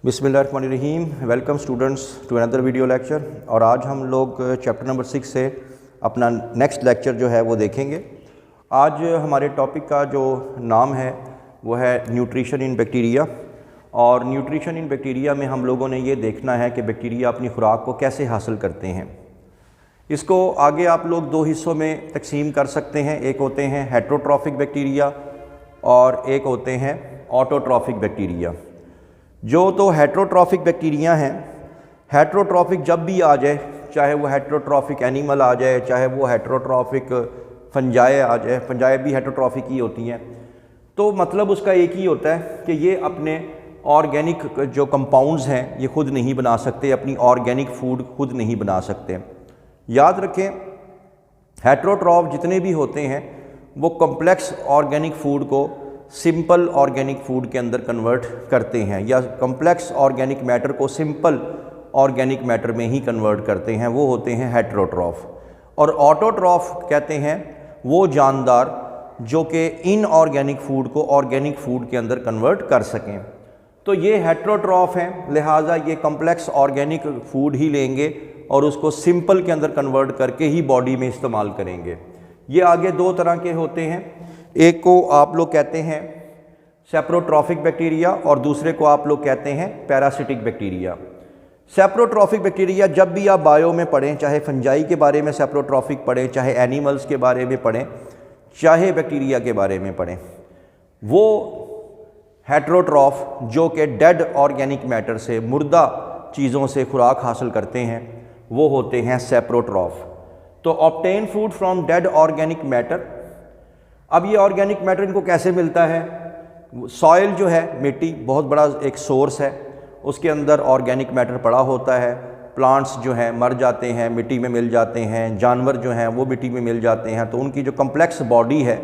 बिस्मिल्लाहिर्रहमानिर्रहीम। Welcome students to another video lecture. और आज हम लोग चैप्टर नंबर 6 से अपना नेक्स्ट लेक्चर जो है वो देखेंगे। आज हमारे टॉपिक का जो नाम है वो है न्यूट्रिशन इन बैक्टीरिया। और न्यूट्रिशन इन बैक्टीरिया में हम लोगों ने ये देखना है कि बैक्टीरिया अपनी खुराक को कैसे हासिल करते हैं। इसको आगे आप लोग दो हिस्सों में तकसीम कर सकते हैं। एक होते हैं हेट्रोट्रॉफिक बैक्टीरिया और एक होते हैं ऑटोट्रॉफिक बैक्टीरिया। जो तो हेट्रोट्रॉफिक बैक्टीरिया हैं, हेट्रोट्रॉफिक जब भी आ जाए, चाहे वो हेट्रोट्रॉफिक एनिमल आ जाए, चाहे वो हेट्रोट्रॉफिक फंजाई आ जाए, फंजाई भी हेट्रोट्रॉफिक ही होती हैं, तो मतलब उसका एक ही होता है कि ये अपने ऑर्गेनिक जो कंपाउंड्स हैं ये खुद नहीं बना सकते, अपनी ऑर्गेनिक फूड खुद नहीं बना सकते। याद रखें, हेट्रोट्रॉफ जितने भी होते हैं वो कॉम्प्लेक्स ऑर्गेनिक फूड को सिंपल ऑर्गेनिक फूड के अंदर कन्वर्ट करते हैं, या कॉम्प्लेक्स ऑर्गेनिक मैटर को सिंपल ऑर्गेनिक मैटर में ही कन्वर्ट करते हैं। वो होते हैं हेट्रोट्रॉफ। और ऑटोट्रॉफ कहते हैं वो जानदार जो कि इनऑर्गेनिक फूड को ऑर्गेनिक फूड के अंदर कन्वर्ट कर सकें। तो ये हेट्रोट्रॉफ हैं, लिहाजा ये कॉम्प्लेक्स ऑर्गेनिक फूड ही लेंगे और उसको सिंपल के अंदर कन्वर्ट करके ही बॉडी में इस्तेमाल करेंगे। ये आगे दो तरह के होते हैं, एक को आप लोग कहते हैं सेप्रोट्रॉफिक बैक्टीरिया और दूसरे को आप लोग कहते हैं पैरासिटिक बैक्टीरिया। सेप्रोट्रॉफिक बैक्टीरिया जब भी आप बायो में पढ़ें, चाहे फंजाई के बारे में सेप्रोट्रॉफिक पढ़ें, चाहे एनिमल्स के बारे में पढ़ें, चाहे बैक्टीरिया के बारे में पढ़ें, वो हेट्रोट्रॉफ जो कि डेड ऑर्गेनिक मैटर से, मुर्दा चीज़ों से खुराक हासिल करते हैं, वो होते हैं सेप्रोट्रॉफ। तो obtain food from dead organic matter. अब ये ऑर्गेनिक मैटर इनको कैसे मिलता है? सॉइल जो है, मिट्टी बहुत बड़ा एक सोर्स है, उसके अंदर ऑर्गेनिक मैटर पड़ा होता है। प्लांट्स जो हैं मर जाते हैं, मिट्टी में मिल जाते हैं, जानवर जो हैं वो मिट्टी में मिल जाते हैं, तो उनकी जो कम्प्लेक्स बॉडी है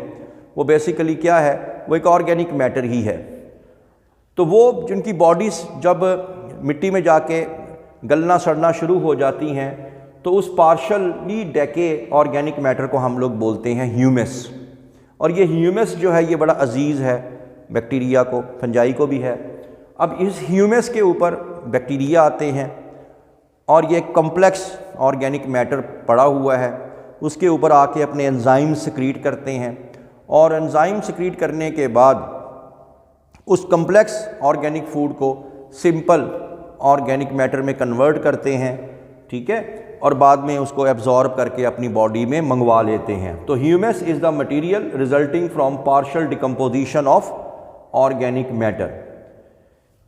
वो बेसिकली क्या है, वो एक ऑर्गेनिक मैटर ही है। तो वो जिनकी बॉडीज़ जब मिट्टी में जाके गलना सड़ना शुरू हो जाती हैं तो उस पार्शली डेके ऑर्गेनिक मैटर को हम लोग बोलते हैं ह्यूमस। और ये ह्यूमस जो है ये बड़ा अजीज़ है बैक्टीरिया को, फंजाई को भी है। अब इस ह्यूमस के ऊपर बैक्टीरिया आते हैं और ये कॉम्प्लेक्स ऑर्गेनिक मैटर पड़ा हुआ है, उसके ऊपर आके अपने एंजाइम सिक्रीट करते हैं और एंजाइम सिक्रीट करने के बाद उस कॉम्प्लेक्स ऑर्गेनिक फूड को सिंपल ऑर्गेनिक मैटर में कन्वर्ट करते हैं, ठीक है, और बाद में उसको एब्जॉर्ब करके अपनी बॉडी में मंगवा लेते हैं। तो humus is the material resulting from partial decomposition of organic matter.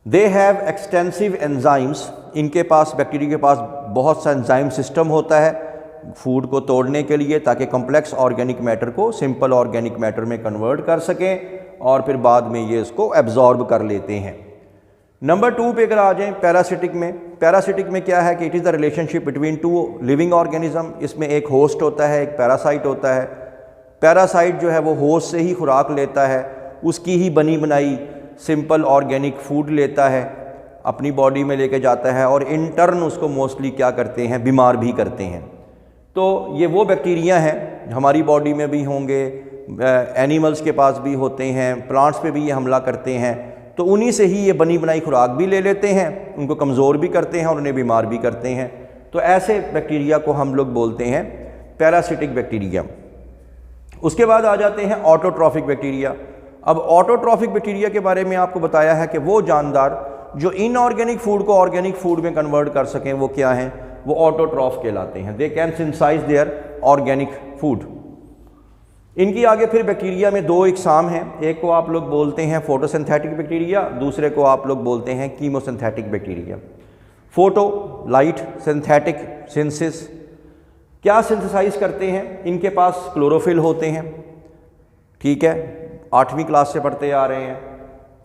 They have extensive enzymes. इनके पास, बैक्टीरिया के पास बहुत सा एंजाइम सिस्टम होता है फूड को तोड़ने के लिए, ताकि कॉम्प्लेक्स ऑर्गेनिक मैटर को सिंपल ऑर्गेनिक मैटर में कन्वर्ट कर सकें और फिर बाद में ये इसको एब्जॉर्ब कर लेते हैं। नंबर 2 पे अगर आ जाएं पैरासिटिक में, पैरासिटिक में क्या है कि it is the relationship between two living organism. इसमें एक होस्ट होता है, एक पैरासाइट होता है। पैरासाइट जो है वो होस्ट से ही खुराक लेता है, उसकी ही बनी बनाई सिंपल ऑर्गेनिक फूड लेता है, अपनी बॉडी में लेके जाता है और इन टर्न उसको मोस्टली क्या करते हैं, बीमार भी करते हैं। तो ये वो बैक्टीरिया हैं, हमारी बॉडी में भी होंगे, एनिमल्स के पास भी होते हैं, प्लांट्स पे भी ये हमला करते हैं, तो उन्हीं से ही ये बनी बनाई खुराक भी ले लेते हैं, उनको कमज़ोर भी करते हैं और उन्हें बीमार भी करते हैं। तो ऐसे बैक्टीरिया को हम लोग बोलते हैं पैरासिटिक बैक्टीरिया। उसके बाद आ जाते हैं ऑटोट्रॉफिक बैक्टीरिया। अब ऑटोट्रॉफिक बैक्टीरिया के बारे में आपको बताया है कि वो जानदार जो इनऑर्गेनिक फूड को ऑर्गेनिक फूड में कन्वर्ट कर सकें, वो क्या हैं, वो ऑटोट्रॉफ कहलाते हैं। They can synthesize their organic food. इनकी आगे फिर बैक्टीरिया में दो इकसाम हैं, एक को आप लोग बोलते हैं फोटोसिंथेटिक बैक्टीरिया, दूसरे को आप लोग बोलते हैं chemosynthetic bacteria. Photo light, synthetic synthesis. क्या सिंथेसाइज करते हैं? इनके पास क्लोरोफिल होते हैं, ठीक है, 8वीं क्लास से पढ़ते आ रहे हैं।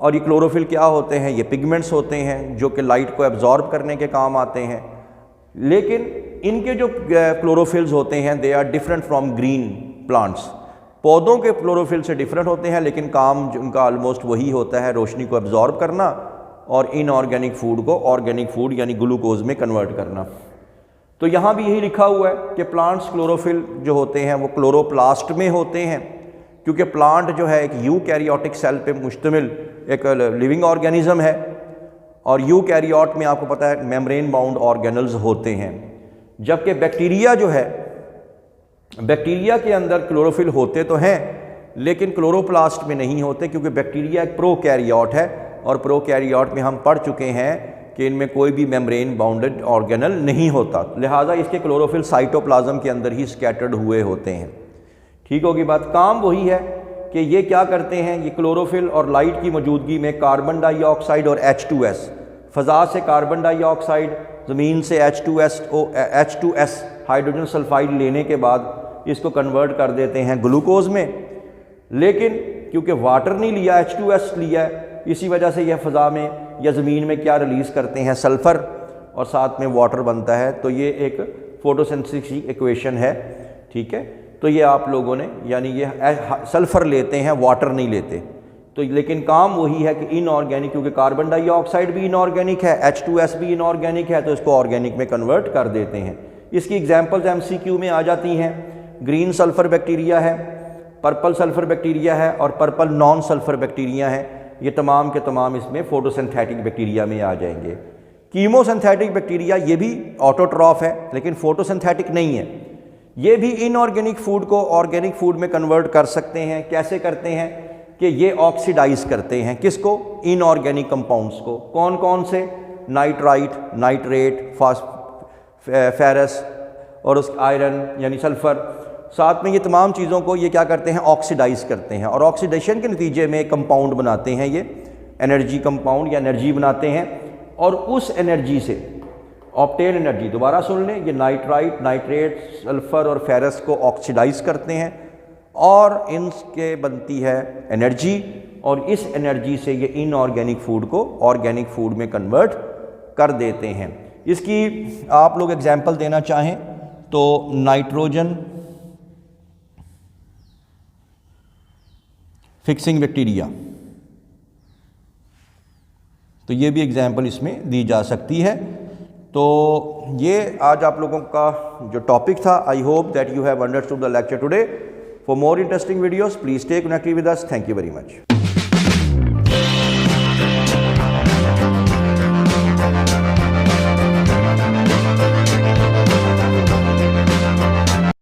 और ये क्लोरोफिल क्या होते हैं? ये पिगमेंट्स होते हैं जो कि लाइट को एब्जॉर्ब करने के काम आते हैं। लेकिन इनके जो क्लोरोफिल्स होते हैं they are different from green plants. पौधों के क्लोरोफिल से डिफरेंट होते हैं, लेकिन काम उनका ऑलमोस्ट वही होता है, रोशनी को एब्जॉर्ब करना और इनऑर्गेनिक फूड को ऑर्गेनिक फूड यानी ग्लूकोज में कन्वर्ट करना। तो यहाँ भी यही लिखा हुआ है कि प्लांट्स क्लोरोफिल जो होते हैं वो क्लोरोप्लास्ट में होते हैं, क्योंकि प्लांट जो है एक यूकैरियोटिक सेल पे मुश्तमिल एक लिविंग ऑर्गेनिज्म है और यूकैरियोट में आपको पता है मेम्ब्रेन बाउंड ऑर्गेनल्स होते हैं। जबकि बैक्टीरिया जो है, बैक्टीरिया के अंदर क्लोरोफिल होते तो हैं लेकिन क्लोरोप्लास्ट में नहीं होते, क्योंकि बैक्टीरिया एक प्रोकैरियोट है और प्रोकैरियोट में हम पढ़ चुके हैं कि इनमें कोई भी मेम्ब्रेन बाउंडेड ऑर्गेनल नहीं होता, लिहाजा इसके क्लोरोफिल साइटोप्लाज्म के अंदर ही स्कैटर्ड हुए होते हैं। ठीक होगी बात। काम वही है कि ये क्या करते हैं, ये क्लोरोफिल और लाइट की मौजूदगी में कार्बन डाइऑक्साइड और H2S, फ़ज़ा से कार्बन डाइऑक्साइड, ज़मीन से H2S हाइड्रोजन सल्फाइड लेने के बाद इसको कन्वर्ट कर देते हैं ग्लूकोज में, लेकिन क्योंकि वाटर नहीं लिया, H2S लिया है, इसी वजह से यह फ़ज़ा में या ज़मीन में क्या रिलीज़ करते हैं, सल्फ़र, और साथ में वाटर बनता है। तो ये एक फोटोसिंथेसिस की इक्वेशन है। ठीक है, तो ये आप लोगों ने, यानी ये सल्फ़र लेते हैं, वाटर नहीं लेते, तो लेकिन काम वही है कि इनऑर्गेनिक, क्योंकि कार्बन डाइऑक्साइड भी इनऑर्गेनिक है, H2S भी इनऑर्गेनिक है, तो इसको ऑर्गेनिक में कन्वर्ट कर देते हैं। इसकी एग्जांपल्स MCQ में आ जाती हैं। ग्रीन सल्फ़र बैक्टीरिया है, पर्पल सल्फ़र बैक्टीरिया है और पर्पल नॉन सल्फ़र बैक्टीरिया है। ये तमाम के तमाम इसमें फोटोसिंथेटिक बैक्टीरिया में आ जाएंगे। कीमोसिंथेटिक बैक्टीरिया ये भी ऑटोट्रॉफ है लेकिन फोटोसिंथेटिक नहीं है। ये भी इनऑर्गेनिक फूड को ऑर्गेनिक फूड में कन्वर्ट कर सकते हैं। कैसे करते हैं कि ये ऑक्सीडाइज करते हैं, किसको, इनऑर्गेनिक कंपाउंड्स को। कौन कौन से, नाइट्राइट, नाइट्रेट, फेरस और उस आयरन यानी सल्फ़र, साथ में ये तमाम चीज़ों को ये क्या करते हैं, ऑक्सीडाइज करते हैं और ऑक्सीडेशन के नतीजे में कंपाउंड बनाते हैं, ये एनर्जी कंपाउंड या एनर्जी बनाते हैं। और उस एनर्जी से ऑप्टेन एनर्जी, दोबारा सुन लें, ये नाइट्राइट, नाइट्रेट, सल्फ़र और फेरस को ऑक्सीडाइज करते हैं और इनके बनती है एनर्जी, और इस एनर्जी से ये इनऑर्गेनिक फूड को ऑर्गेनिक फूड में कन्वर्ट कर देते हैं। इसकी आप लोग एग्जाम्पल देना चाहें तो नाइट्रोजन फिक्सिंग बैक्टीरिया, तो ये भी एग्जाम्पल इसमें दी जा सकती है। तो ये आज आप लोगों का जो टॉपिक था। I hope that you have understood the lecture today. For more interesting videos please stay connected with us. Thank you very much.